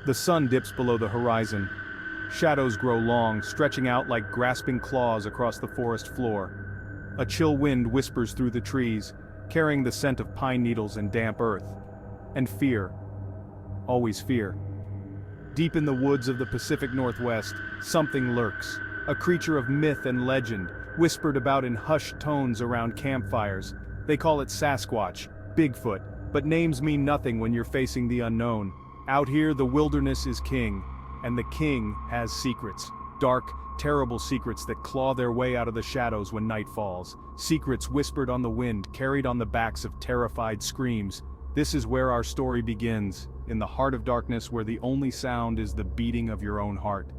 The sun dips below the horizon. Shadows grow long, stretching out like grasping claws across the forest floor. A chill wind whispers through the trees, carrying the scent of pine needles and damp earth. And fear. Always fear. Deep in the woods of the Pacific Northwest, something lurks. A creature of myth and legend, whispered about in hushed tones around campfires. They call it Sasquatch, Bigfoot, but names mean nothing when you're facing the unknown. Out here, the wilderness is king, and the king has secrets. Dark, terrible secrets that claw their way out of the shadows when night falls. Secrets whispered on the wind, carried on the backs of terrified screams. This is where our story begins, in the heart of darkness where the only sound is the beating of your own heart,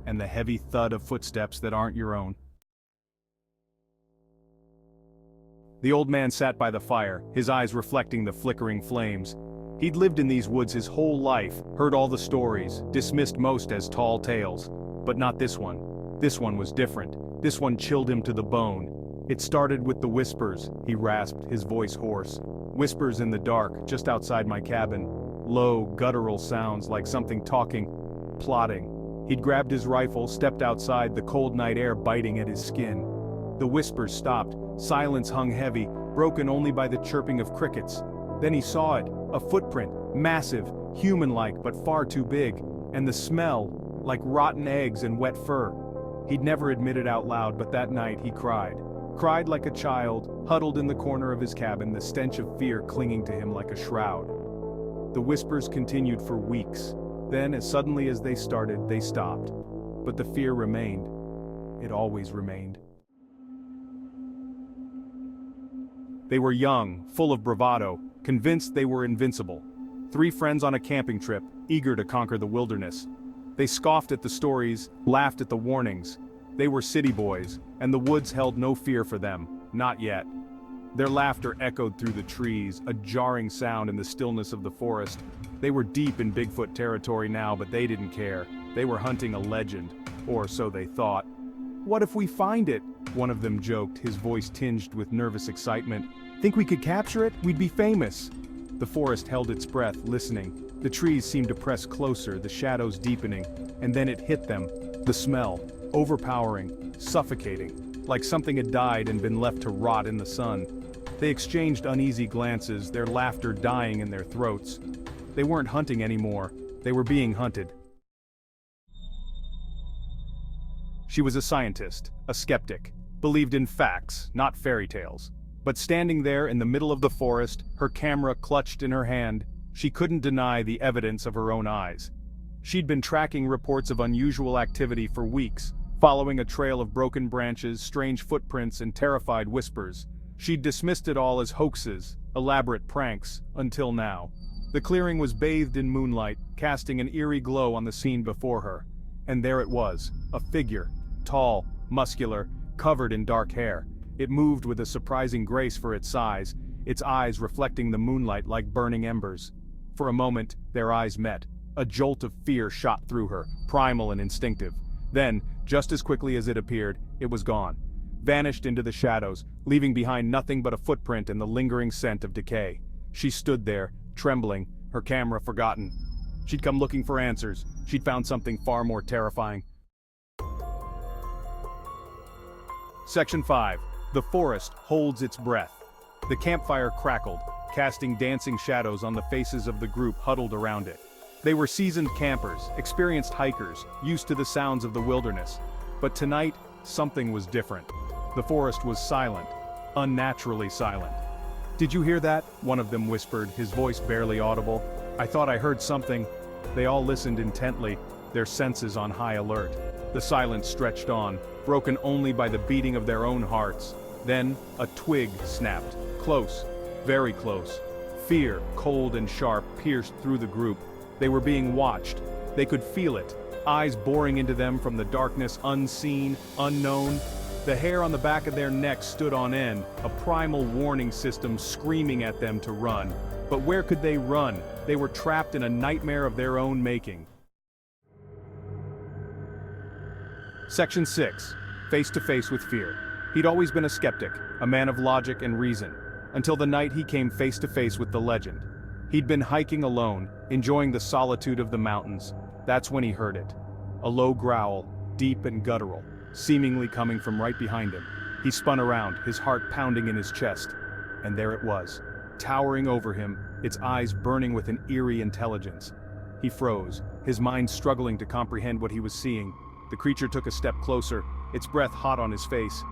and the heavy thud of footsteps that aren't your own. The old man sat by the fire, his eyes reflecting the flickering flames. He'd lived in these woods his whole life, heard all the stories, dismissed most as tall tales. But not this one. This one was different. This one chilled him to the bone. It started with the whispers, he rasped, his voice hoarse. Whispers in the dark, just outside my cabin. Low, guttural sounds like something talking, plotting. He'd grabbed his rifle, stepped outside, the cold night air biting at his skin. The whispers stopped, silence hung heavy, broken only by the chirping of crickets. Then he saw it, a footprint, massive, human-like but far too big, and the smell, like rotten eggs and wet fur. He'd never admit it out loud, but that night he cried. Cried like a child, huddled in the corner of his cabin, the stench of fear clinging to him like a shroud. The whispers continued for weeks. Then, as suddenly as they started, they stopped. But the fear remained. It always remained. They were young, full of bravado, convinced they were invincible. 3 friends on a camping trip, eager to conquer the wilderness. They scoffed at the stories, laughed at the warnings. They were city boys, and the woods held no fear for them, not yet. Their laughter echoed through the trees, a jarring sound in the stillness of the forest. They were deep in Bigfoot territory now, but they didn't care. They were hunting a legend, or so they thought. "What if we find it?" one of them joked, his voice tinged with nervous excitement. "Think we could capture it? We'd be famous." The forest held its breath, listening. The trees seemed to press closer, the shadows deepening, and then it hit them. The smell, overpowering, suffocating, like something had died and been left to rot in the sun. They exchanged uneasy glances, their laughter dying in their throats. They weren't hunting anymore, they were being hunted. She was a scientist, a skeptic, believed in facts, not fairy tales. But standing there in the middle of the forest, her camera clutched in her hand, she couldn't deny the evidence of her own eyes. She'd been tracking reports of unusual activity for weeks, following a trail of broken branches, strange footprints, and terrified whispers. She'd dismissed it all as hoaxes, elaborate pranks, until now. The clearing was bathed in moonlight, casting an eerie glow on the scene before her. And there it was, a figure, tall, muscular, covered in dark hair. It moved with a surprising grace for its size, its eyes reflecting the moonlight like burning embers. For a moment, their eyes met. A jolt of fear shot through her, primal and instinctive. Then, just as quickly as it appeared, it was gone. Vanished into the shadows, leaving behind nothing but a footprint and the lingering scent of decay. She stood there, trembling, her camera forgotten. She'd come looking for answers. She'd found something far more terrifying. Section 5. The forest holds its breath. The campfire crackled, casting dancing shadows on the faces of the group huddled around it. They were seasoned campers, experienced hikers, used to the sounds of the wilderness. But tonight, something was different. The forest was silent, unnaturally silent. "Did you hear that?" one of them whispered, his voice barely audible. "I thought I heard something." They all listened intently, their senses on high alert. The silence stretched on, broken only by the beating of their own hearts. Then, a twig snapped, close, very close. Fear, cold and sharp, pierced through the group. They were being watched. They could feel it, eyes boring into them from the darkness, unseen, unknown. The hair on the back of their necks stood on end, a primal warning system screaming at them to run. But where could they run? They were trapped in a nightmare of their own making. Section 6. Face to face with fear. He'd always been a skeptic, a man of logic and reason, until the night he came face to face with the legend. He'd been hiking alone, enjoying the solitude of the mountains. That's when he heard it. A low growl, deep and guttural, seemingly coming from right behind him. He spun around, his heart pounding in his chest. And there it was, towering over him, its eyes burning with an eerie intelligence. He froze, his mind struggling to comprehend what he was seeing. The creature took a step closer, its breath hot on his face.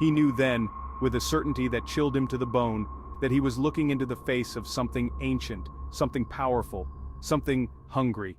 He knew then, with a certainty that chilled him to the bone, that he was looking into the face of something ancient, something powerful, something hungry.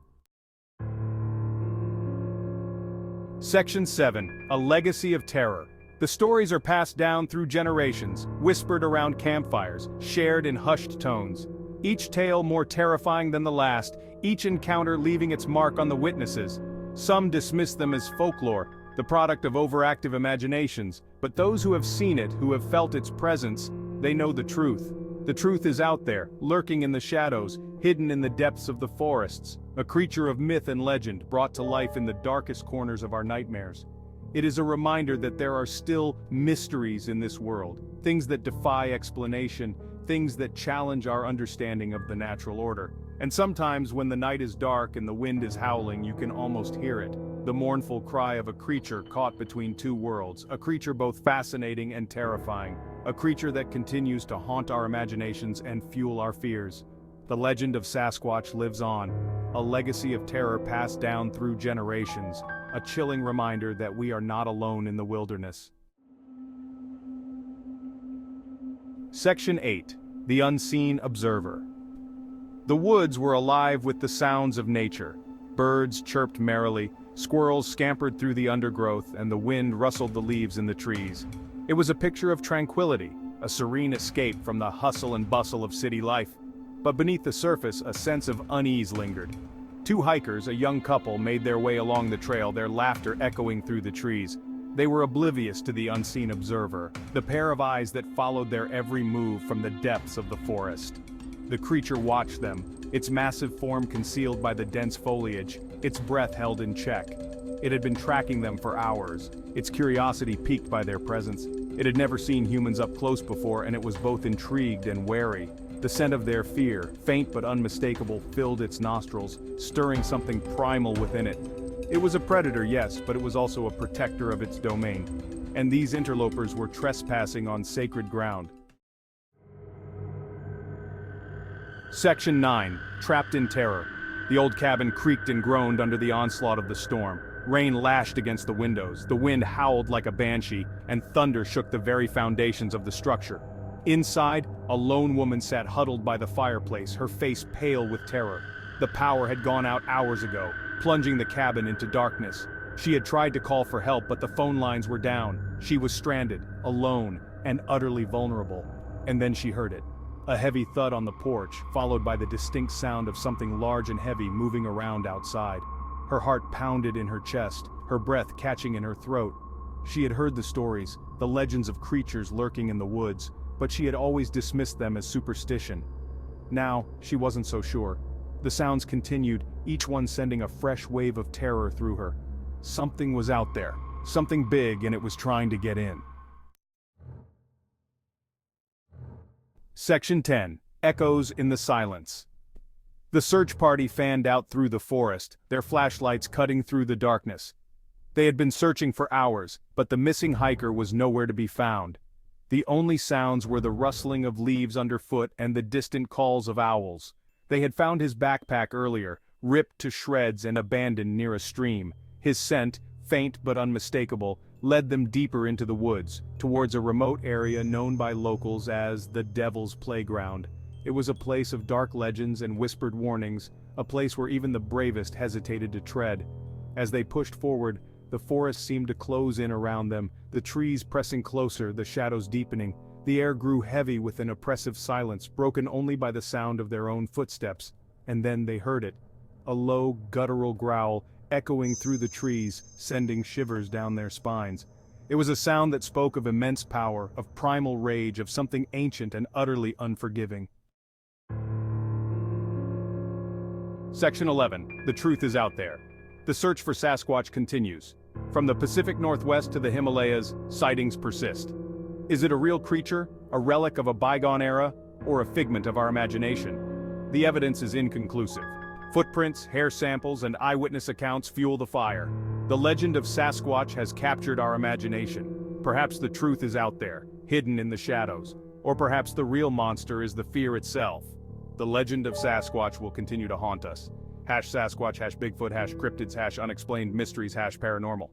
Section 7. A Legacy of Terror. The stories are passed down through generations, whispered around campfires, shared in hushed tones. Each tale more terrifying than the last, each encounter leaving its mark on the witnesses. Some dismiss them as folklore, the product of overactive imaginations, but those who have seen it, who have felt its presence, they know the truth. The truth is out there, lurking in the shadows, hidden in the depths of the forests, a creature of myth and legend brought to life in the darkest corners of our nightmares. It is a reminder that there are still mysteries in this world, things that defy explanation, things that challenge our understanding of the natural order. And sometimes when the night is dark and the wind is howling, you can almost hear it, the mournful cry of a creature caught between two worlds, a creature both fascinating and terrifying, a creature that continues to haunt our imaginations and fuel our fears. The legend of Sasquatch lives on, a legacy of terror passed down through generations, a chilling reminder that we are not alone in the wilderness. Section 8. The Unseen Observer. The woods were alive with the sounds of nature. Birds chirped merrily, squirrels scampered through the undergrowth, and the wind rustled the leaves in the trees. It was a picture of tranquility, a serene escape from the hustle and bustle of city life. But beneath the surface, a sense of unease lingered. Two hikers, a young couple, made their way along the trail, their laughter echoing through the trees. They were oblivious to the unseen observer, the pair of eyes that followed their every move from the depths of the forest. The creature watched them, its massive form concealed by the dense foliage, its breath held in check. It had been tracking them for hours, its curiosity piqued by their presence. It had never seen humans up close before, and it was both intrigued and wary. The scent of their fear, faint but unmistakable, filled its nostrils, stirring something primal within it. It was a predator, yes, but it was also a protector of its domain. And these interlopers were trespassing on sacred ground. Section 9. Trapped in Terror. The old cabin creaked and groaned under the onslaught of the storm. Rain lashed against the windows, the wind howled like a banshee, and thunder shook the very foundations of the structure. Inside, a lone woman sat huddled by the fireplace, her face pale with terror. The power had gone out hours ago, plunging the cabin into darkness. She had tried to call for help, but the phone lines were down. She was stranded, alone, and utterly vulnerable. And then she heard it. A heavy thud on the porch, followed by the distinct sound of something large and heavy moving around outside. Her heart pounded in her chest, her breath catching in her throat. She had heard the stories, the legends of creatures lurking in the woods, but she had always dismissed them as superstition. Now, she wasn't so sure. The sounds continued, each one sending a fresh wave of terror through her. Something was out there, something big, and it was trying to get in. Section 10. Echoes in the Silence. The search party fanned out through the forest, their flashlights cutting through the darkness. They had been searching for hours, but the missing hiker was nowhere to be found. The only sounds were the rustling of leaves underfoot and the distant calls of owls. They had found his backpack earlier, ripped to shreds and abandoned near a stream. His scent, faint but unmistakable, led them deeper into the woods, towards a remote area known by locals as the Devil's Playground. It was a place of dark legends and whispered warnings, a place where even the bravest hesitated to tread. As they pushed forward, the forest seemed to close in around them, the trees pressing closer, the shadows deepening. The air grew heavy with an oppressive silence, broken only by the sound of their own footsteps. And then they heard it. A low, guttural growl, echoing through the trees, sending shivers down their spines. It was a sound that spoke of immense power, of primal rage, of something ancient and utterly unforgiving. Section 11. The truth is out there. The search for Sasquatch continues. From the Pacific Northwest to the Himalayas, sightings persist. Is it a real creature, a relic of a bygone era, or a figment of our imagination? the evidence is inconclusive. Footprints, hair samples, and eyewitness accounts fuel the fire. The legend of Sasquatch has captured our imagination. Perhaps the truth is out there, hidden in the shadows. Or perhaps the real monster is the fear itself. The legend of Sasquatch will continue to haunt us. #Sasquatch, #Bigfoot, #cryptids, #unexplained mysteries, #paranormal.